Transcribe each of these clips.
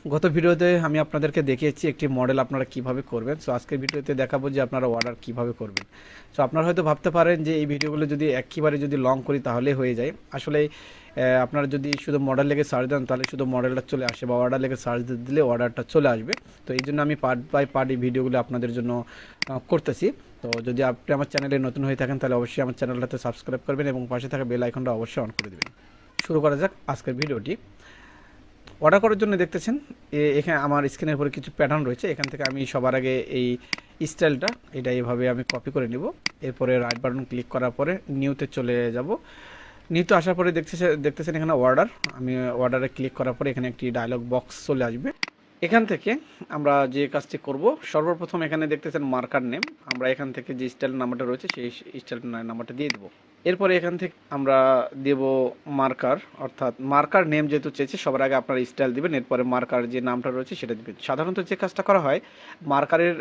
গত ভিডিওতে আমি আপনাদেরকে দেখিয়েছি একটি মডেল আপনারা কিভাবে করবেন। সো আজকের ভিডিওতে দেখাবো যে আপনারা অর্ডার কিভাবে করবেন। সো আপনারা হয়তো ভাবতে পারেন যে এই ভিডিওগুলো যদি একেবারে যদি লং করি তাহলে হয়ে যায়। আসলে আপনারা যদি শুধু মডেল লেগে সার্চ দেন তাহলে শুধু মডেলটা চলে আসে, বা অর্ডার লেগে সার্চ দিলে অর্ডারটা চলে আসবে। তো এই জন্য আমি পার্ট বাই পার্ট এই ভিডিওগুলো আপনাদের জন্য করতেছি। তো যদি আপনি আমার চ্যানেলে নতুন হয়ে থাকেন তাহলে অবশ্যই আমার চ্যানেলটাতে সাবস্ক্রাইব করবেন এবং পাশে থাকা বেল আইকনটা অবশ্যই অন করে দেবেন। শুরু করা যাক আজকের ভিডিওটি। অর্ডার করার জন্য দেখতেছেন এখানে আমার স্ক্রিনের উপরে কিছু প্যাটার্ন রয়েছে। এখান থেকে আমি সবার আগে এই স্টাইলটা এটা এইভাবে আমি কপি করে নিব। এরপরে রাইট বাটন ক্লিক করার পরে নিউতে চলে যাব। নিউতে আসার পরে দেখতেছেন এখানে অর্ডার। আমি অর্ডারে ক্লিক করার পরে এখানে একটি ডায়লগ বক্স চলে আসবে। এখান থেকে আমরা যে কাজটি করব, সর্বপ্রথম এখানে দেখতেছেন মার্কার নেম। আমরা এখান থেকে যে স্টাইল নাম্বারটা রয়েছে সেই স্টাইল নাম্বারটা দিয়ে দেবো। এরপরে এখান থেকে আমরা দেব মার্কার, অর্থাৎ মার্কার নেম যেহেতু চেয়েছে সবার আগে আপনারা স্টাইল দিবেন, এরপরে মার্কার যে নামটা রয়েছে সেটা দিবেন। সাধারণত যে কাজটা করা হয় মার্কারের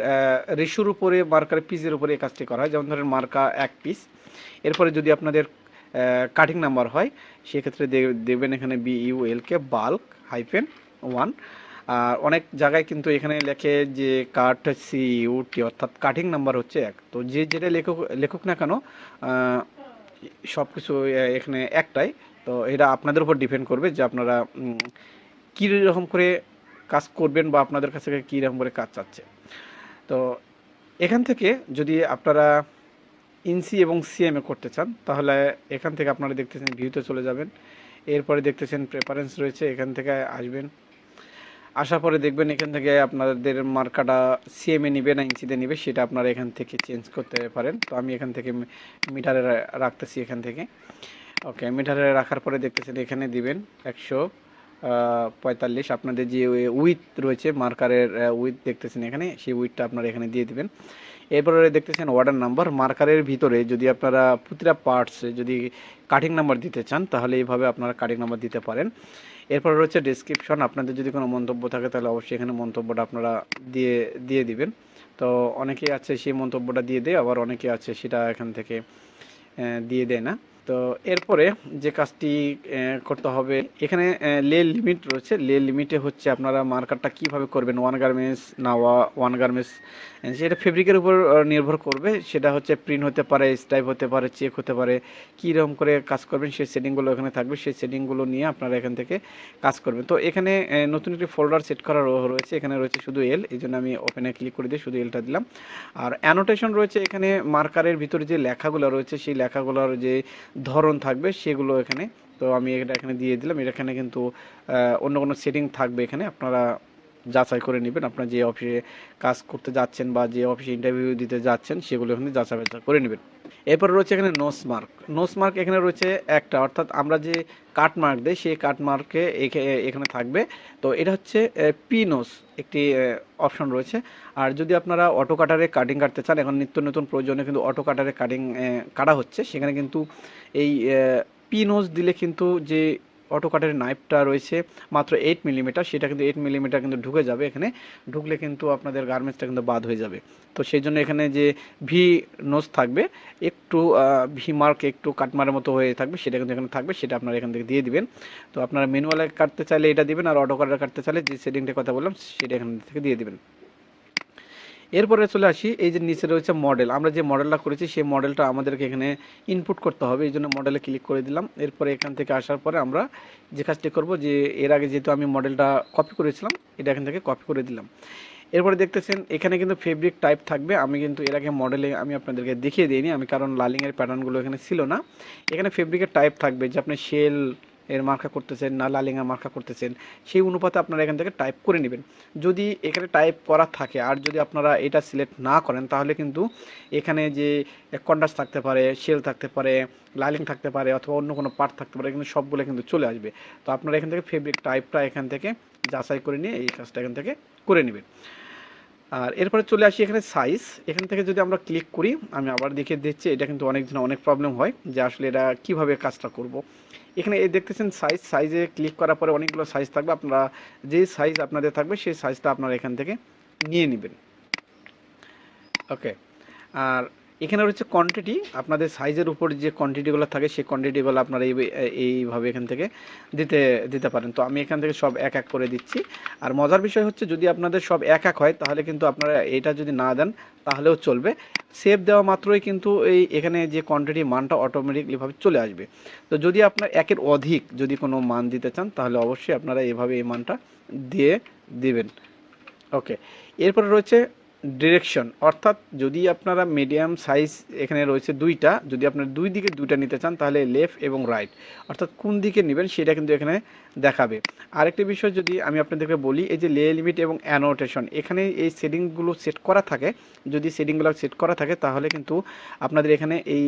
রেশুর উপরে, মার্কারের পিসের উপরে এই কাজটি করা হয়। যেমন ধরেন মার্কা 1 পিস, এরপরে যদি আপনাদের কাটিং নাম্বার হয় সেক্ষেত্রে দেবেন এখানে BULK বাল্ক -1। আর অনেক জায়গায় কিন্তু এখানে লেখে যে কাট CUT, অর্থাৎ কাটিং নাম্বার হচ্ছে 1। তো যে যেটা লেখক না কেন সব কিছু এখানে একটাই। তো এটা আপনাদের উপর ডিপেন্ড করবে যে আপনারা কী রকম করে কাজ করবেন বা আপনাদের কাছ থেকে কী রকম করে কাজ চাচ্ছে। তো এখান থেকে যদি আপনারা ইঞ্চি এবং সিএমএ করতে চান তাহলে এখান থেকে আপনারা দেখতেছেন ভিউতে চলে যাবেন। এরপরে দেখতেছেন প্রেফারেন্স রয়েছে, এখান থেকে আসবেন। আসার পরে দেখবেন এখান থেকে আপনাদের মার্কাটা সিএমএ নিবে না ইঞ্চিতে নিবে সেটা আপনারা এখান থেকে চেঞ্জ করতে পারেন। তো আমি এখান থেকে মিটারে রাখতেছি এখান থেকে। ওকে, মিটারে রাখার পরে দেখতেছেন এখানে দিবেন 145। আপনাদের যে উইথ রয়েছে মার্কারের উইথ দেখতেছেন এখানে, সেই উইথটা আপনারা এখানে দিয়ে দিবেন। এরপরে দেখতেছেন অর্ডার নাম্বার। মার্কারের ভিতরে যদি আপনারা প্রতিটা পার্টসে যদি কাটিং নাম্বার দিতে চান তাহলে এইভাবে আপনারা কাটিং নাম্বার দিতে পারেন। এরপর রয়েছে ডেসক্রিপশন। আপনাদের যদি কোনো মন্তব্য থাকে তাহলে অবশ্যই এখানে মন্তব্যটা আপনারা দিয়ে দিবেন। তো অনেকেই আছে সেই মন্তব্যটা দিয়ে দেয়, আবার অনেকে আছে সেটা এখান থেকে দিয়ে দেয় না। তো এরপরে যে কাজটি করতে হবে এখানে লে লিমিট রয়েছে। লে লিমিটে হচ্ছে আপনারা মার্কারটা কিভাবে করবেন, ওয়ান গার্মেন্টস না ওয়ান গার্মেন্টস, সেটা ফেব্রিকের উপর নির্ভর করবে। সেটা হচ্ছে প্রিন্ট হতে পারে, স্টাইপ হতে পারে, চেক হতে পারে। কীরকম করে কাজ করবেন সেই সেটিংগুলো এখানে থাকবে, সেই সেটিংগুলো নিয়ে আপনারা এখান থেকে কাজ করবেন। তো এখানে নতুন একটি ফোল্ডার সেট করা রয়েছে, এখানে রয়েছে শুধু এল, এই জন্য আমি ওপেনে ক্লিক করে দিয়ে শুধু এলটা দিলাম। আর অ্যানোটেশন রয়েছে এখানে, মার্কারের ভিতরে যে লেখাগুলো রয়েছে সেই লেখাগুলোর যে ধরন থাকবে সেগুলো এখানে। তো আমি এটা এখানে দিয়ে দিলাম। এখানে কিন্তু অন্য কোনো সেটিং থাকবে, এখানে আপনারা যাচাই করে নেবেন। আপনারা যে অফিসে কাজ করতে যাচ্ছেন বা যে অফিসে ইন্টারভিউ দিতে যাচ্ছেন সেগুলো এখানে যাচাই বাছাই করে নেবেন। এরপর রয়েছে এখানে নোস মার্ক এখানে রয়েছে একটা, অর্থাৎ আমরা যে কাট মার্ক দিই সেই কাট মার্কে এখানে থাকবে। তো এটা হচ্ছে পি নোস একটি অপশন রয়েছে। আর যদি আপনারা অটো কাটারে কাটিং কাটতে চান, এখন নিত্য নতুন প্রয়োজনে কিন্তু অটো কাটারে কাটিং কাটা হচ্ছে, সেখানে কিন্তু এই পি নোস দিলে কিন্তু যে অটো কাটারের নাইফটা রয়েছে মাত্র 8 মিলিমিটার, সেটা কিন্তু 8 মিলিমিটার কিন্তু ঢুকে যাবে এখানে। ঢুকলে কিন্তু আপনাদের গার্মেন্টসটা কিন্তু বাদ হয়ে যাবে। তো সেই জন্য এখানে যে ভি নোজ থাকবে, একটু ভি মার্ক একটু কাটমারের মতো হয়ে থাকবে, সেটা কিন্তু এখানে থাকবে, সেটা আপনারা এখান থেকে দিয়ে দিবেন। তো আপনারা ম্যানুয়ালে কাটতে চাইলে এটা দিবেন, আর অটো কাটারে কাটতে চাইলে যে সেটিংটার কথা বললাম সেটা এখান থেকে দিয়ে দিবেন। এরপরে চলে আসি এই যে নিচে রয়েছে মডেল। আমরা যে মডেলটা করেছি সেই মডেলটা আমাদেরকে এখানে ইনপুট করতে হবে, এই জন্য মডেলে ক্লিক করে দিলাম। এরপরে এখান থেকে আসার পরে আমরা যে কাজটি করব, যে এর আগে যেহেতু আমি মডেলটা কপি করেছিলাম এটা এখান থেকে কপি করে দিলাম। এরপরে দেখতেছেন এখানে কিন্তু ফেব্রিক টাইপ থাকবে। আমি কিন্তু এর আগে মডেলে আমি আপনাদেরকে দেখিয়ে দিইনি, আমি কারণ লালিংয়ের প্যাটার্নগুলো এখানে ছিল না। এখানে ফেব্রিকের টাইপ থাকবে যে আপনি শেল এর মার্কা করতেছেন না লালিংয়ের মার্কা করতেছেন, সেই অনুপাতে আপনারা এখান থেকে টাইপ করে নেবেন। যদি এখানে টাইপ করা থাকে আর যদি আপনারা এটা সিলেক্ট না করেন তাহলে কিন্তু এখানে যে কন্ট্রাস্ট থাকতে পারে, শেল থাকতে পারে, লাইলিং থাকতে পারে, অথবা অন্য কোনো পার্ট থাকতে পারে, কিন্তু সবগুলো কিন্তু চলে আসবে। তো আপনারা এখান থেকে ফেব্রিক টাইপটা এখান থেকে যাচাই করে নিয়ে এই কাজটা এখান থেকে করে নেবেন। আর এরপরে চলে আসি এখানে সাইজ। এখান থেকে যদি আমরা ক্লিক করি, আমি আবার দেখিয়ে দিচ্ছি, এটা কিন্তু অনেক প্রবলেম হয় যে আসলে এটা কীভাবে কাজটা করব। এখানে এই দেখতেছেন সাইজে ক্লিক করার পরে অনেকগুলো সাইজ থাকবে, আপনারা যে সাইজ আপনাদের থাকবে সেই সাইজটা আপনারা এখান থেকে নিয়ে নেবেন। ওকে, আর এখানে রয়েছে কোয়ান্টিটি, আপনাদের সাইজের উপর যে কোয়ান্টিটিগুলো থাকে সেই কোয়ান্টিটিগুলো আপনারা এইভাবে এখান থেকে দিতে দিতে পারেন। তো আমি এখান থেকে সব এক এক করে দিচ্ছি। আর মজার বিষয় হচ্ছে যদি আপনাদের সব এক এক হয় তাহলে কিন্তু আপনারা এটা যদি না দেন তাহলেও চলবে। সেভ দেওয়া মাত্রই কিন্তু এখানে যে কোয়ান্টিটি মানটা অটোমেটিকলিভাবে চলে আসবে। তো যদি আপনার একের অধিক যদি কোনো মান দিতে চান তাহলে অবশ্যই আপনারা এভাবে এই মানটা দিয়ে দিবেন। ওকে, এরপরে রয়েছে ডিরেকশন, অর্থাৎ যদি আপনারা মিডিয়াম সাইজ এখানে রয়েছে দুইটা, যদি আপনার দুই দিকে দুইটা নিতে চান তাহলে লেফট এবং রাইট, অর্থাৎ কোন দিকে নেবেন সেটা কিন্তু এখানে দেখাবে। আরেকটি বিষয় যদি আমি আপনাদেরকে বলি, এই যে লে লিমিট এবং অ্যানোটেশন, এখানে এই সেটিংগুলো সেট করা থাকে, যদি সেটিংগুলো সেট করা থাকে তাহলে কিন্তু আপনাদের এখানে এই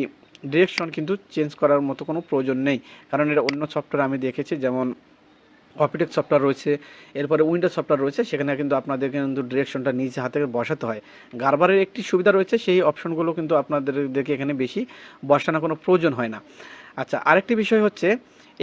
ডিরেকশন কিন্তু চেঞ্জ করার মতো কোনো প্রয়োজন নেই, কারণ এটা অন্য সফটওয়্যার আমি দেখেছি, যেমন অপিটেক্স সফটওয়্যার রয়েছে, এরপরে উইন্ডোজ সফটওয়্যার রয়েছে, সেখানে কিন্তু আপনাদেরকে কিন্তু ডিরেকশনটা নিজে হাতে বসাতে হয়। গার্বারের একটি সুবিধা রয়েছে, সেই অপশনগুলো কিন্তু আপনাদেরকে এখানে বেশি বসানোর কোনো প্রয়োজন হয় না। আচ্ছা, আরেকটি বিষয় হচ্ছে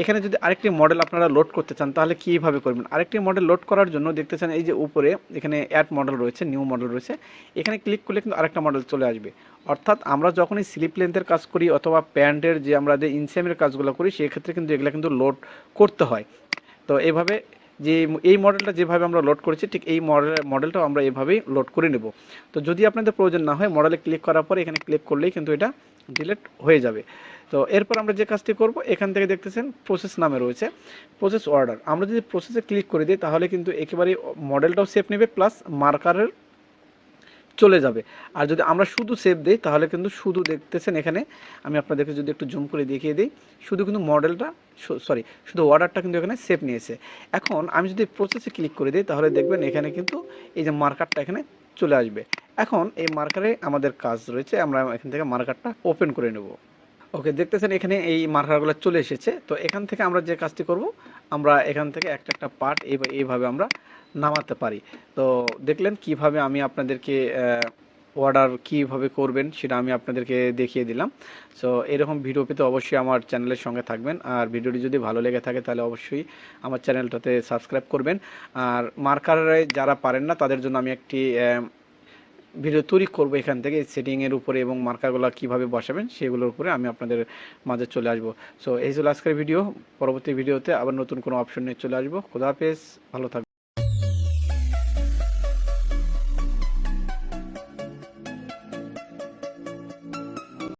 এখানে যদি আরেকটি মডেল আপনারা লোড করতে চান তাহলে কীভাবে করবেন। আরেকটি মডেল লোড করার জন্য দেখতেছেন এই যে উপরে এখানে অ্যাড মডেল রয়েছে, নিউ মডেল রয়েছে, এখানে ক্লিক করলে কিন্তু আরেকটা মডেল চলে আসবে। অর্থাৎ আমরা যখনই স্লিপ লেন্থের কাজ করি অথবা প্যান্টের যে আমরা যে ইনসেমের কাজগুলো করি সেই ক্ষেত্রে কিন্তু এগুলো কিন্তু লোড করতে হয়। তো এইভাবে যে এই মডেলটা যেভাবে আমরা লোড করেছি ঠিক এই মডেলটাও আমরা এভাবেই লোড করে নেব। তো যদি আপনাদের প্রয়োজন না হয় মডেলে ক্লিক করার পরে এখানে ক্লিক করলেই কিন্তু এটা ডিলিট হয়ে যাবে। তো এরপর আমরা যে কাজটি করব, এখান থেকে দেখতেছেন প্রসেস নামে রয়েছে প্রসেস অর্ডার, আমরা যদি প্রসেসে ক্লিক করে দিই তাহলে কিন্তু একেবারেই মডেলটাও সেভ নেবে প্লাস মার্কারের চলে যাবে। আর যদি আমরা শুধু সেভ দিই তাহলে কিন্তু শুধু দেখতেছেন এখানে আমি আপনাদেরকে যদি একটু জুম করে দেখিয়ে দিই, শুধু কিন্তু মডেলটা শুধু অর্ডারটা কিন্তু এখানে সেভ নিয়েছে। এখন আমি যদি প্রসেসে ক্লিক করে দিই তাহলে দেখবেন এখানে কিন্তু এই যে মার্কারটা এখানে চলে আসবে। এখন এই মার্কারে আমাদের কাজ রয়েছে, আমরা এখান থেকে মার্কারটা ওপেন করে নেব। ওকে, দেখতেছেন এখানে এই মার্কারগুলো চলে এসেছে। তো এখান থেকে আমরা যে কাজটি করব, আমরা এখান থেকে একটা একটা পার্ট এইভাবে আমরা নামাতে পারি। তো দেখলেন কিভাবে আমি আপনাদেরকে অর্ডার কীভাবে করবেন সেটা আমি আপনাদেরকে দেখিয়ে দিলাম। সো এরকম ভিডিও পেতে অবশ্যই আমার চ্যানেলের সঙ্গে থাকবেন, আর ভিডিওটি যদি ভালো লেগে থাকে তাহলে অবশ্যই আমার চ্যানেলটাতে সাবস্ক্রাইব করবেন। আর মার্কারে যারা পারেন না তাদের জন্য আমি একটি ভিডিও তৈরি করবো এখান থেকে সেটিংয়ের উপরে এবং মার্কারগুলো কীভাবে বসাবেন সেগুলোর উপরে আমি আপনাদের মাঝে চলে আসবো। সো এই ছিল আজকের ভিডিও, পরবর্তী ভিডিওতে আবার নতুন কোনো অপশন নিয়ে চলে আসবো। খোদা হাফেজ, ভালো থাকবেন।